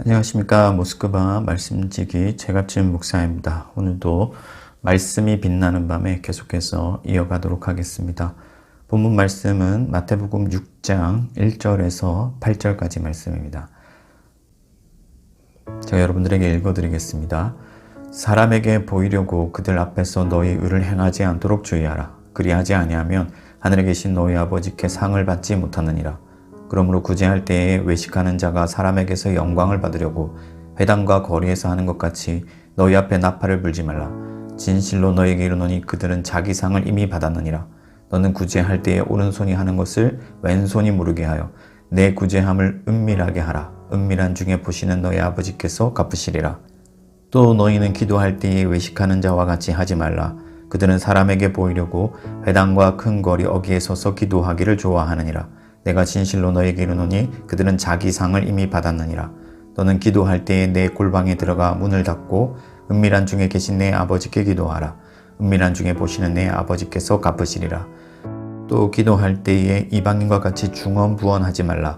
안녕하십니까. 모스크바 말씀지기 최갑진 목사입니다. 오늘도 말씀이 빛나는 밤에 계속해서 이어가도록 하겠습니다. 본문 말씀은 마태복음 6장 1절에서 8절까지 말씀입니다. 제가 여러분들에게 읽어드리겠습니다. 사람에게 보이려고 그들 앞에서 너희 의를 행하지 않도록 주의하라. 그리하지 아니하면 하늘에 계신 너희 아버지께 상을 받지 못하느니라. 그러므로 구제할 때에 외식하는 자가 사람에게서 영광을 받으려고 회당과 거리에서 하는 것 같이 너희 앞에 나팔을 불지 말라. 진실로 너희에게 이르노니 그들은 자기 상을 이미 받았느니라. 너는 구제할 때에 오른손이 하는 것을 왼손이 모르게 하여 내 구제함을 은밀하게 하라. 은밀한 중에 보시는 너희 아버지께서 갚으시리라. 또 너희는 기도할 때에 외식하는 자와 같이 하지 말라. 그들은 사람에게 보이려고 회당과 큰 거리 어귀에 서서 기도하기를 좋아하느니라. 내가 진실로 너에게 이르노니 그들은 자기 상을 이미 받았느니라. 너는 기도할 때에 내 골방에 들어가 문을 닫고 은밀한 중에 계신 내 아버지께 기도하라. 은밀한 중에 보시는 내 아버지께서 갚으시리라. 또 기도할 때에 이방인과 같이 중언부언하지 말라.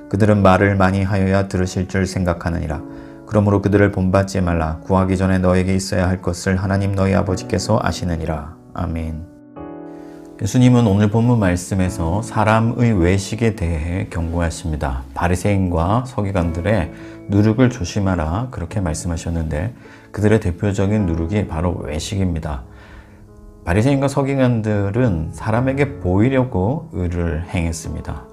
그들은 말을 많이 하여야 들으실 줄 생각하느니라. 그러므로 그들을 본받지 말라. 구하기 전에 너에게 있어야 할 것을 하나님 너희 아버지께서 아시느니라. 아멘. 예수님은 오늘 본문 말씀에서 사람의 외식에 대해 경고하십니다. 바리새인과 서기관들의 누룩을 조심하라 그렇게 말씀하셨는데 그들의 대표적인 누룩이 바로 외식입니다. 바리새인과 서기관들은 사람에게 보이려고 의를 행했습니다.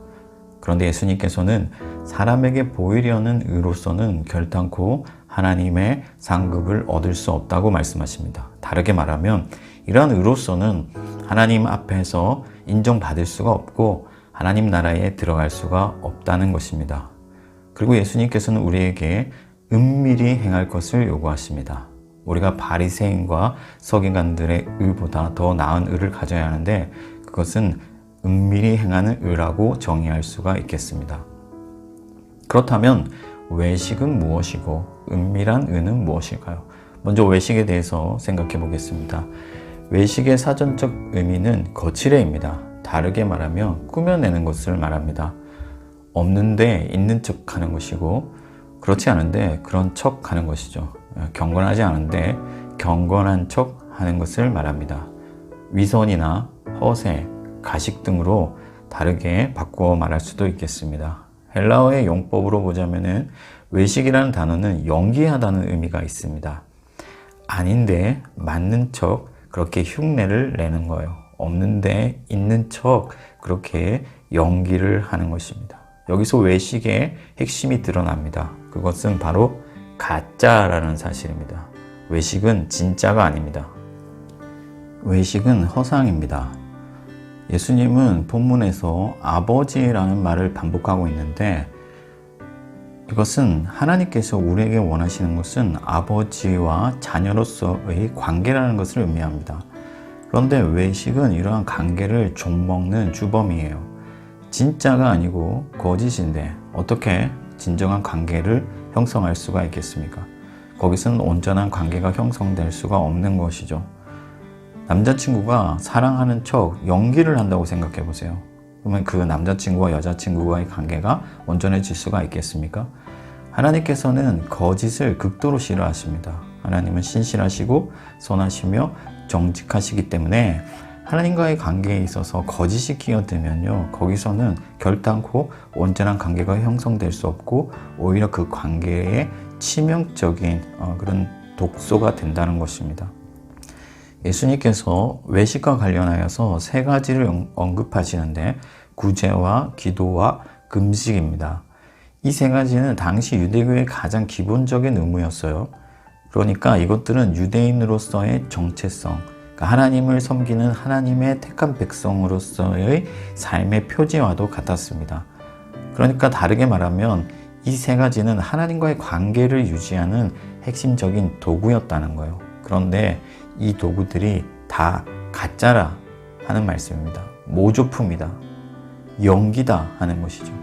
그런데 예수님께서는 사람에게 보이려는 의로서는 결단코 하나님의 상급을 얻을 수 없다고 말씀하십니다. 다르게 말하면 이러한 의로서는 하나님 앞에서 인정받을 수가 없고 하나님 나라에 들어갈 수가 없다는 것입니다. 그리고 예수님께서는 우리에게 은밀히 행할 것을 요구하십니다. 우리가 바리새인과 서기관들의 의보다 더 나은 의를 가져야 하는데 그것은 은밀히 행하는 의라고 정의할 수가 있겠습니다. 그렇다면 외식은 무엇이고 은밀한 의는 무엇일까요? 먼저 외식에 대해서 생각해 보겠습니다. 외식의 사전적 의미는 거칠애입니다. 다르게 말하면 꾸며내는 것을 말합니다. 없는데 있는 척 하는 것이고 그렇지 않은데 그런 척 하는 것이죠. 경건하지 않은데 경건한 척 하는 것을 말합니다. 위선이나 허세, 가식 등으로 다르게 바꾸어 말할 수도 있겠습니다. 헬라어의 용법으로 보자면은 외식이라는 단어는 연기하다는 의미가 있습니다. 아닌데 맞는 척 그렇게 흉내를 내는 거예요. 없는데 있는 척 그렇게 연기를 하는 것입니다. 여기서 외식의 핵심이 드러납니다. 그것은 바로 가짜라는 사실입니다. 외식은 진짜가 아닙니다. 외식은 허상입니다. 예수님은 본문에서 아버지라는 말을 반복하고 있는데 이것은 하나님께서 우리에게 원하시는 것은 아버지와 자녀로서의 관계라는 것을 의미합니다. 그런데 외식은 이러한 관계를 좀먹는 주범이에요. 진짜가 아니고 거짓인데 어떻게 진정한 관계를 형성할 수가 있겠습니까? 거기서는 온전한 관계가 형성될 수가 없는 것이죠. 남자친구가 사랑하는 척 연기를 한다고 생각해 보세요. 그러면 그 남자친구와 여자친구와의 관계가 온전해질 수가 있겠습니까? 하나님께서는 거짓을 극도로 싫어하십니다. 하나님은 신실하시고 선하시며 정직하시기 때문에 하나님과의 관계에 있어서 거짓이 끼어들면요, 거기서는 결단코 온전한 관계가 형성될 수 없고 오히려 그 관계에 치명적인 그런 독소가 된다는 것입니다. 예수님께서 외식과 관련하여서 세 가지를 언급하시는데 구제와 기도와 금식입니다. 이 세 가지는 당시 유대교의 가장 기본적인 의무였어요. 그러니까 이것들은 유대인으로서의 정체성, 그러니까 하나님을 섬기는 하나님의 택한 백성으로서의 삶의 표지와도 같았습니다. 그러니까 다르게 말하면 이 세 가지는 하나님과의 관계를 유지하는 핵심적인 도구였다는 거예요. 그런데 이 도구들이 다 가짜라 하는 말씀입니다. 모조품이다. 연기다 하는 것이죠.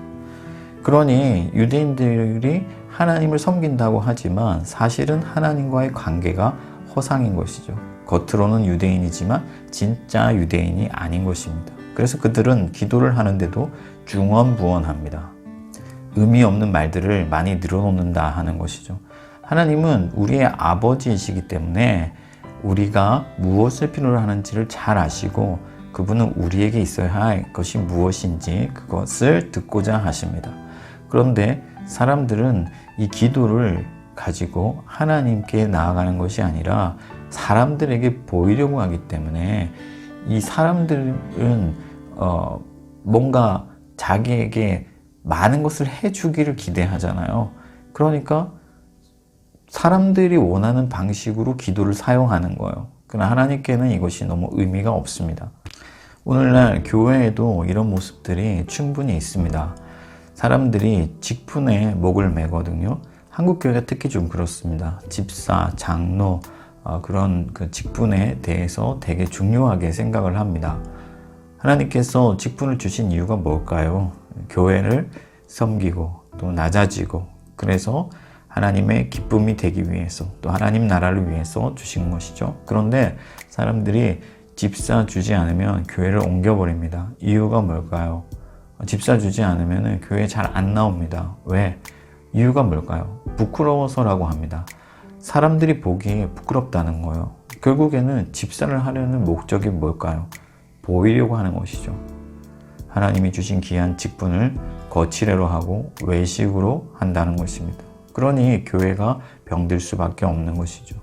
그러니 유대인들이 하나님을 섬긴다고 하지만 사실은 하나님과의 관계가 허상인 것이죠. 겉으로는 유대인이지만 진짜 유대인이 아닌 것입니다. 그래서 그들은 기도를 하는데도 중언부언합니다. 의미 없는 말들을 많이 늘어놓는다 하는 것이죠. 하나님은 우리의 아버지이시기 때문에 우리가 무엇을 필요로 하는지를 잘 아시고 그분은 우리에게 있어야 할 것이 무엇인지 그것을 듣고자 하십니다. 그런데 사람들은 이 기도를 가지고 하나님께 나아가는 것이 아니라 사람들에게 보이려고 하기 때문에 이 사람들은 뭔가 자기에게 많은 것을 해주기를 기대하잖아요. 그러니까 사람들이 원하는 방식으로 기도를 사용하는 거예요. 그러나 하나님께는 이것이 너무 의미가 없습니다. 오늘날 교회에도 이런 모습들이 충분히 있습니다. 사람들이 직분에 목을 매거든요. 한국 교회가 특히 좀 그렇습니다. 집사, 장로 그런 그 직분에 대해서 되게 중요하게 생각을 합니다. 하나님께서 직분을 주신 이유가 뭘까요? 교회를 섬기고 또 낮아지고 그래서 하나님의 기쁨이 되기 위해서 또 하나님 나라를 위해서 주신 것이죠. 그런데 사람들이 집사 주지 않으면 교회를 옮겨버립니다. 이유가 뭘까요? 집사 주지 않으면 교회 잘 안 나옵니다. 왜? 이유가 뭘까요? 부끄러워서라고 합니다. 사람들이 보기에 부끄럽다는 거예요. 결국에는 집사를 하려는 목적이 뭘까요? 보이려고 하는 것이죠. 하나님이 주신 귀한 직분을 거칠애로 하고 외식으로 한다는 것입니다. 그러니 교회가 병들 수밖에 없는 것이죠.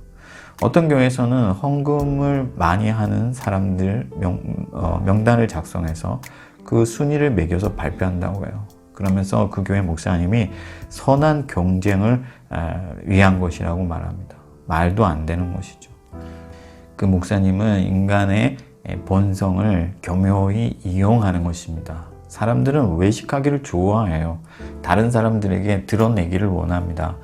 어떤 교회에서는 헌금을 많이 하는 사람들 명단을 작성해서 그 순위를 매겨서 발표한다고 해요. 그러면서 그 교회 목사님이 선한 경쟁을 위한 것이라고 말합니다. 말도 안 되는 것이죠. 그 목사님은 인간의 본성을 교묘히 이용하는 것입니다. 사람들은 외식하기를 좋아해요. 다른 사람들에게 드러내기를 원합니다.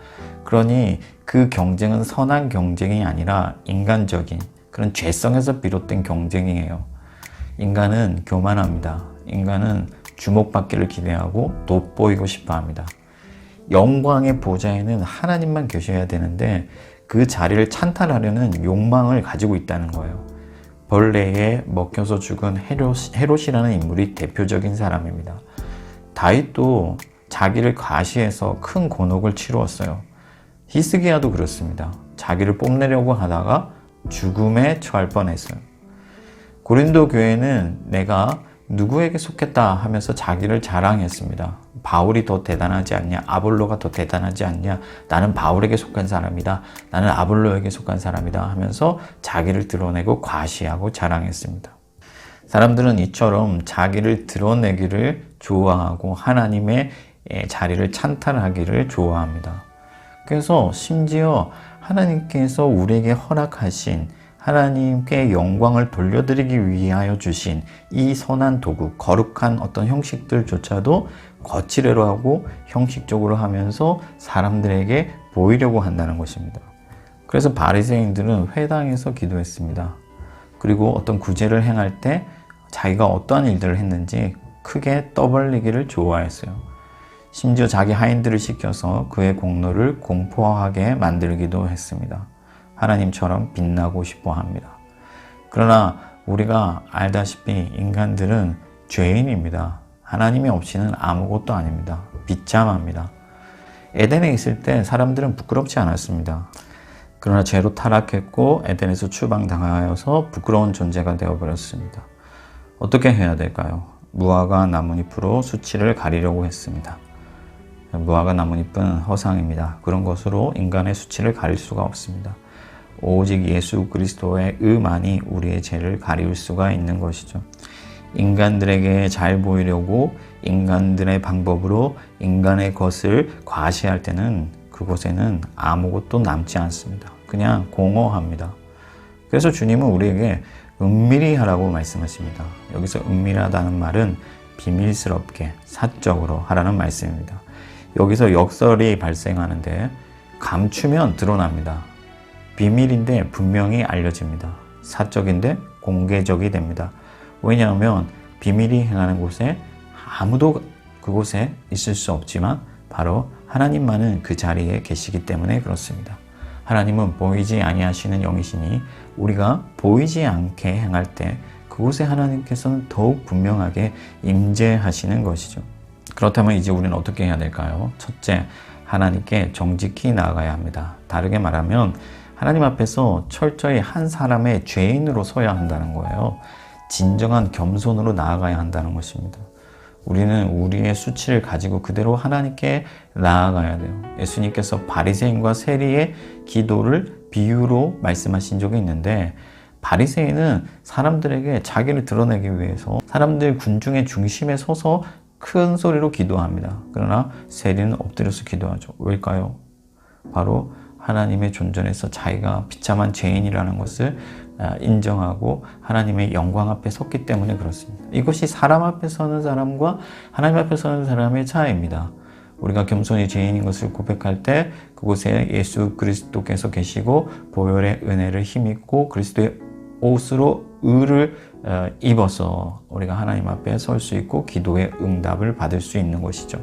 그러니 그 경쟁은 선한 경쟁이 아니라 인간적인 그런 죄성에서 비롯된 경쟁이에요. 인간은 교만합니다. 인간은 주목받기를 기대하고 돋보이고 싶어 합니다. 영광의 보좌에는 하나님만 계셔야 되는데 그 자리를 찬탈하려는 욕망을 가지고 있다는 거예요. 벌레에 먹혀서 죽은 헤롯이라는 인물이 대표적인 사람입니다. 다윗도 자기를 과시해서 큰 곤혹을 치루었어요. 히스기야도 그렇습니다. 자기를 뽐내려고 하다가 죽음에 처할 뻔했어요. 고린도 교회는 내가 누구에게 속했다 하면서 자기를 자랑했습니다. 바울이 더 대단하지 않냐? 아볼로가 더 대단하지 않냐? 나는 바울에게 속한 사람이다. 나는 아볼로에게 속한 사람이다 하면서 자기를 드러내고 과시하고 자랑했습니다. 사람들은 이처럼 자기를 드러내기를 좋아하고 하나님의 자리를 찬탈하기를 좋아합니다. 그래서 심지어 하나님께서 우리에게 허락하신 하나님께 영광을 돌려드리기 위하여 주신 이 선한 도구, 거룩한 어떤 형식들조차도 거칠애로 하고 형식적으로 하면서 사람들에게 보이려고 한다는 것입니다. 그래서 바리새인들은 회당에서 기도했습니다. 그리고 어떤 구제를 행할 때 자기가 어떠한 일들을 했는지 크게 떠벌리기를 좋아했어요. 심지어 자기 하인들을 시켜서 그의 공로를 공포하게 만들기도 했습니다. 하나님처럼 빛나고 싶어 합니다. 그러나 우리가 알다시피 인간들은 죄인입니다. 하나님이 없이는 아무것도 아닙니다. 비참합니다. 에덴에 있을 때 사람들은 부끄럽지 않았습니다. 그러나 죄로 타락했고 에덴에서 추방당하여서 부끄러운 존재가 되어버렸습니다. 어떻게 해야 될까요? 무화과 나뭇잎으로 수치를 가리려고 했습니다. 무화과 나뭇잎은 허상입니다. 그런 것으로 인간의 수치를 가릴 수가 없습니다. 오직 예수 그리스도의 의만이 우리의 죄를 가릴 수가 있는 것이죠. 인간들에게 잘 보이려고 인간들의 방법으로 인간의 것을 과시할 때는 그곳에는 아무것도 남지 않습니다. 그냥 공허합니다. 그래서 주님은 우리에게 은밀히 하라고 말씀하십니다. 여기서 은밀하다는 말은 비밀스럽게 사적으로 하라는 말씀입니다. 여기서 역설이 발생하는데 감추면 드러납니다. 비밀인데 분명히 알려집니다. 사적인데 공개적이 됩니다. 왜냐하면 비밀이 행하는 곳에 아무도 그곳에 있을 수 없지만 바로 하나님만은 그 자리에 계시기 때문에 그렇습니다. 하나님은 보이지 아니하시는 영이시니 우리가 보이지 않게 행할 때 그곳에 하나님께서는 더욱 분명하게 임재하시는 것이죠. 그렇다면 이제 우리는 어떻게 해야 될까요? 첫째, 하나님께 정직히 나아가야 합니다. 다르게 말하면 하나님 앞에서 철저히 한 사람의 죄인으로 서야 한다는 거예요. 진정한 겸손으로 나아가야 한다는 것입니다. 우리는 우리의 수치를 가지고 그대로 하나님께 나아가야 돼요. 예수님께서 바리새인과 세리의 기도를 비유로 말씀하신 적이 있는데, 바리새인은 사람들에게 자기를 드러내기 위해서 사람들 군중의 중심에 서서 큰 소리로 기도합니다. 그러나 세리는 엎드려서 기도하죠. 왜일까요? 바로 하나님의 존전에서 자기가 비참한 죄인이라는 것을 인정하고 하나님의 영광 앞에 섰기 때문에 그렇습니다. 이것이 사람 앞에 서는 사람과 하나님 앞에 서는 사람의 차이입니다. 우리가 겸손히 죄인인 것을 고백할 때 그곳에 예수 그리스도께서 계시고 보혈의 은혜를 힘입고 그리스도의 옷으로 의를 입어서 우리가 하나님 앞에 설 수 있고 기도의 응답을 받을 수 있는 것이죠.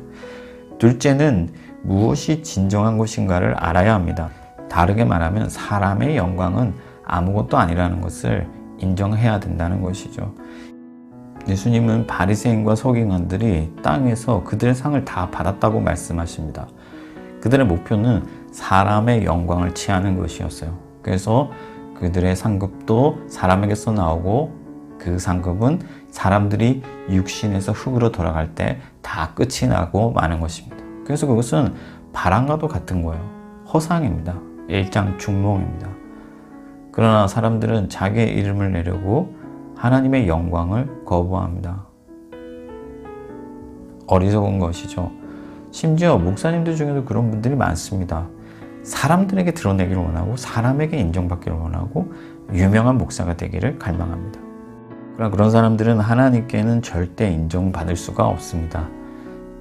둘째는 무엇이 진정한 것인가를 알아야 합니다. 다르게 말하면 사람의 영광은 아무것도 아니라는 것을 인정해야 된다는 것이죠. 예수님은 바리새인과 서기관들이 땅에서 그들의 상을 다 받았다고 말씀하십니다. 그들의 목표는 사람의 영광을 취하는 것이었어요. 그래서 그들의 상급도 사람에게서 나오고 그 상급은 사람들이 육신에서 흙으로 돌아갈 때 다 끝이 나고 마는 것입니다. 그래서 그것은 바람과도 같은 거예요. 허상입니다. 일장중몽입니다. 그러나 사람들은 자기의 이름을 내려고 하나님의 영광을 거부합니다. 어리석은 것이죠. 심지어 목사님들 중에도 그런 분들이 많습니다. 사람들에게 드러내기를 원하고 사람에게 인정받기를 원하고 유명한 목사가 되기를 갈망합니다. 그러나 그런 사람들은 하나님께는 절대 인정받을 수가 없습니다.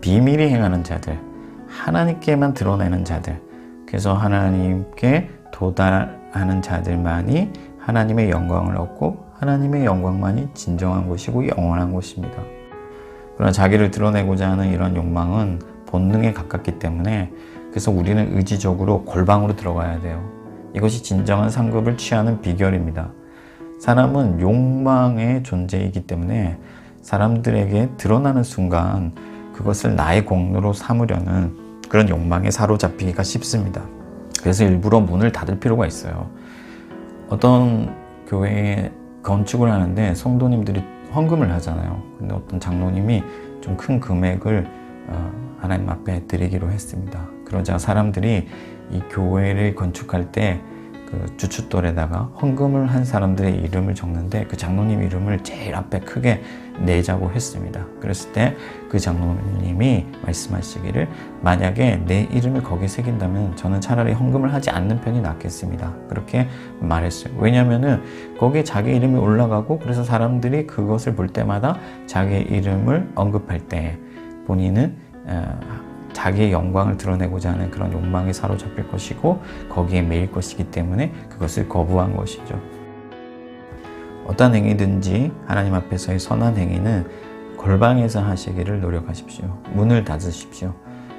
비밀히 행하는 자들, 하나님께만 드러내는 자들, 그래서 하나님께 도달하는 자들만이 하나님의 영광을 얻고 하나님의 영광만이 진정한 것이고 영원한 것입니다. 그러나 자기를 드러내고자 하는 이런 욕망은 본능에 가깝기 때문에 그래서 우리는 의지적으로 골방으로 들어가야 돼요. 이것이 진정한 상급을 취하는 비결입니다. 사람은 욕망의 존재이기 때문에 사람들에게 드러나는 순간 그것을 나의 공로로 삼으려는 그런 욕망에 사로잡히기가 쉽습니다. 그래서 일부러 문을 닫을 필요가 있어요. 어떤 교회에 건축을 하는데 성도님들이 헌금을 하잖아요. 근데 어떤 장로님이 좀 큰 금액을 하나님 앞에 드리기로 했습니다. 그러자 사람들이 이 교회를 건축할 때 그 주춧돌에다가 헌금을 한 사람들의 이름을 적는데 그 장로님 이름을 제일 앞에 크게 내자고 했습니다. 그랬을 때 그 장로님이 말씀하시기를 만약에 내 이름을 거기에 새긴다면 저는 차라리 헌금을 하지 않는 편이 낫겠습니다. 그렇게 말했어요. 왜냐하면은 거기에 자기 이름이 올라가고 그래서 사람들이 그것을 볼 때마다 자기의 이름을 언급할 때 본인은 자기의 영광을 드러내고자 하는 그런 욕망에 사로잡힐 것이고 거기에 매일 것이기 때문에 그것을 거부한 것이죠. 어떤 행위든지 하나님 앞에서의 선한 행위는 골방에서 하시기를 노력하십시오. 문을 닫으십시오.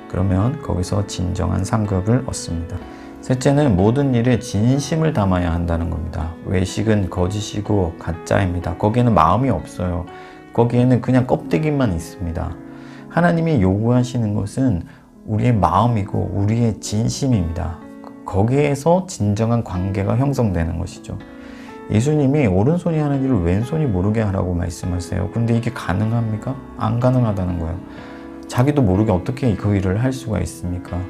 그러면 거기서 진정한 상급을 얻습니다. 셋째는 모든 일에 진심을 담아야 한다는 겁니다. 외식은 거짓이고 가짜입니다. 거기에는 마음이 없어요. 거기에는 그냥 껍데기만 있습니다. 하나님이 요구하시는 것은 우리의 마음이고 우리의 진심입니다. 거기에서 진정한 관계가 형성되는 것이죠. 예수님이 오른손이 하는 일을 왼손이 모르게 하라고 말씀하세요. 그런데 이게 가능합니까? 안 가능하다는 거예요. 자기도 모르게 어떻게 그 일을 할 수가 있습니까?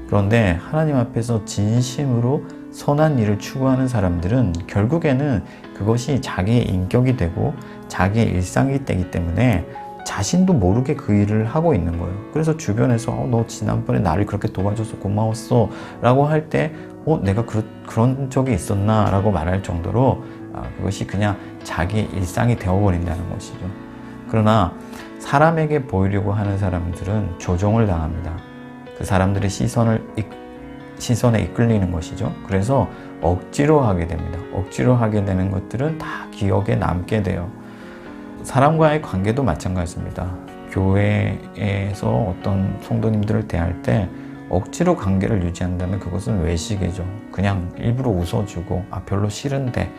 그런데 하나님 앞에서 진심으로 선한 일을 추구하는 사람들은 결국에는 그것이 자기의 인격이 되고 자기의 일상이 되기 때문에 자신도 모르게 그 일을 하고 있는 거예요. 그래서 주변에서 너 지난번에 나를 그렇게 도와줘서 고마웠어 라고 할 때 내가 그런 적이 있었나 라고 말할 정도로 그것이 그냥 자기의 일상이 되어버린다는 것이죠. 그러나 사람에게 보이려고 하는 사람들은 조종을 당합니다. 그 사람들의 시선에 이끌리는 것이죠. 그래서 억지로 하게 됩니다. 억지로 하게 되는 것들은 다 기억에 남게 돼요. 사람과의 관계도 마찬가지입니다. 교회에서 어떤 성도님들을 대할 때 억지로 관계를 유지한다면 그것은 외식이죠. 그냥 일부러 웃어주고 별로 싫은데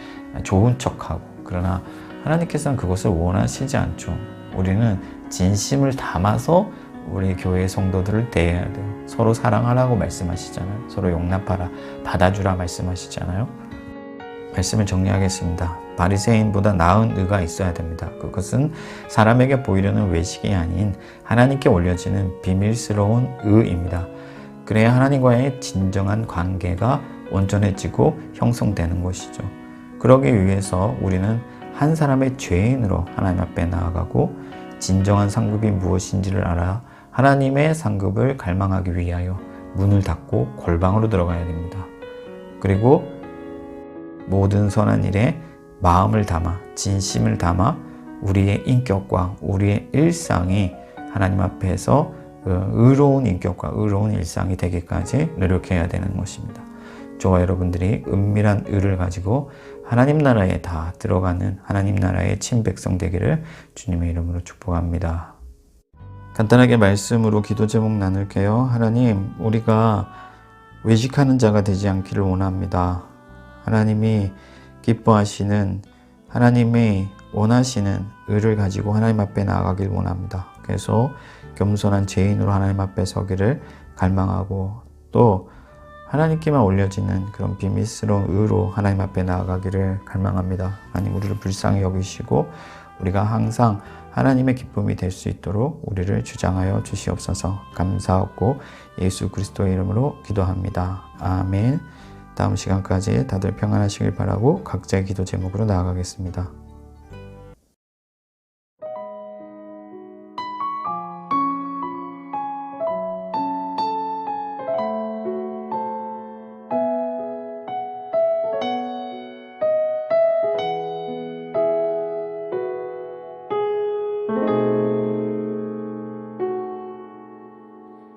좋은 척하고. 그러나 하나님께서는 그것을 원하시지 않죠. 우리는 진심을 담아서 우리 교회 성도들을 대해야 돼요. 서로 사랑하라고 말씀하시잖아요. 서로 용납하라, 받아주라 말씀하시잖아요. 말씀을 정리하겠습니다. 바리새인보다 나은 의가 있어야 됩니다. 그것은 사람에게 보이려는 외식이 아닌 하나님께 올려지는 비밀스러운 의입니다. 그래야 하나님과의 진정한 관계가 온전해지고 형성되는 것이죠. 그러기 위해서 우리는 한 사람의 죄인으로 하나님 앞에 나아가고 진정한 상급이 무엇인지를 알아 하나님의 상급을 갈망하기 위하여 문을 닫고 골방으로 들어가야 됩니다. 그리고 모든 선한 일에 마음을 담아 진심을 담아 우리의 인격과 우리의 일상이 하나님 앞에서 의로운 인격과 의로운 일상이 되기까지 노력해야 되는 것입니다. 저와 여러분들이 은밀한 의를 가지고 하나님 나라에 다 들어가는 하나님 나라의 친백성 되기를 주님의 이름으로 축복합니다. 간단하게 말씀으로 기도 제목 나눌게요. 하나님, 우리가 외식하는 자가 되지 않기를 원합니다. 하나님이 기뻐하시는, 하나님이 원하시는 의를 가지고 하나님 앞에 나아가길 원합니다. 그래서 겸손한 죄인으로 하나님 앞에 서기를 갈망하고 또 하나님께만 올려지는 그런 비밀스러운 의로 하나님 앞에 나아가기를 갈망합니다. 하나님, 우리를 불쌍히 여기시고 우리가 항상 하나님의 기쁨이 될 수 있도록 우리를 주장하여 주시옵소서. 감사하고 예수 그리스도의 이름으로 기도합니다. 아멘. 다음 시간까지 다들 평안하시길 바라고 각자의 기도 제목으로 나아가겠습니다.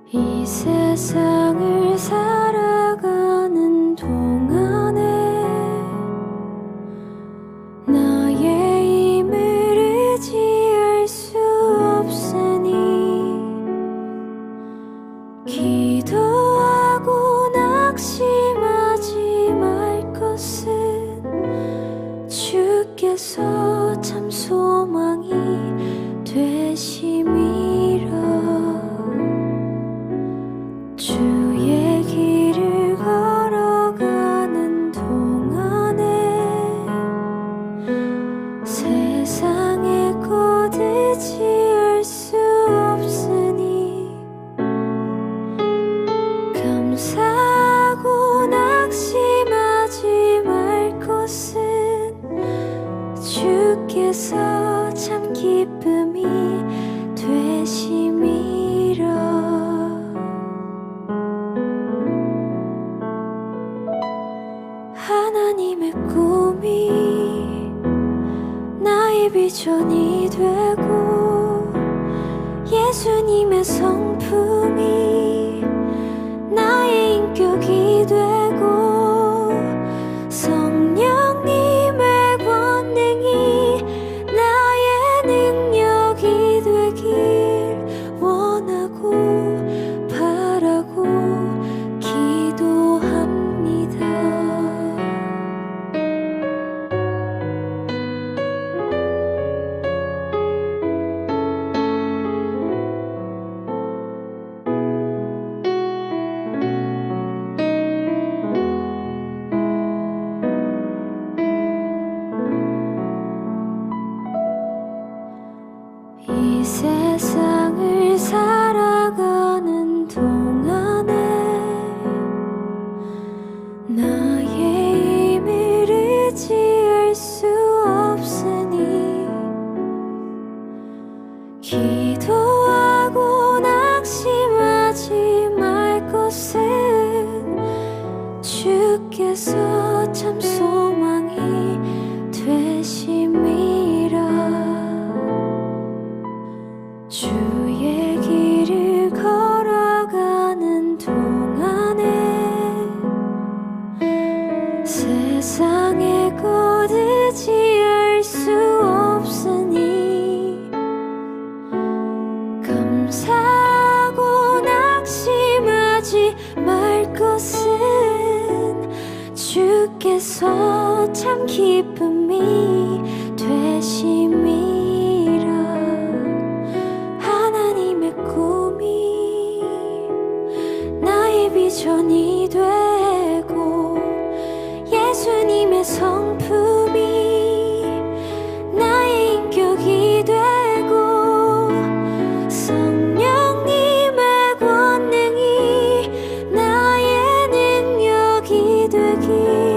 이 세상을 살아가는 동안에 나의 힘을 의지할 수 없으니 기도하고 낙심하지 말 것은 주께서 참 소망이 되심이라. 주의 길을 걸어가는 동안에 세상의 것 의지할 수 없으니 감사하고 낙심하지 말 것은 주께서 참 기쁨이 되심이라. 하나님의 꿈이 나의 비전이 되고 예수님의 성품이 나의 인격이 되고 성령님의 권능이 나의 능력이 되길 원하고 바라고 기도합니다. 이 세상을 살아가는 동안에 나의 힘을 의지할 수 없으니 기도하고 낙심하지 말 것은 주께서 참 소망이 되심이라. 주의 길을 걸어가는 동안에 세상의 것 의지할 수 없으니 감사하고 낙심하지 말 것은 주께서 참 기쁨이 되심이라. 하나님의 꿈이 비전이 되고 예수님의 성품이 나의 인격이 되고 성령님의 권능이 나의 능력이 되길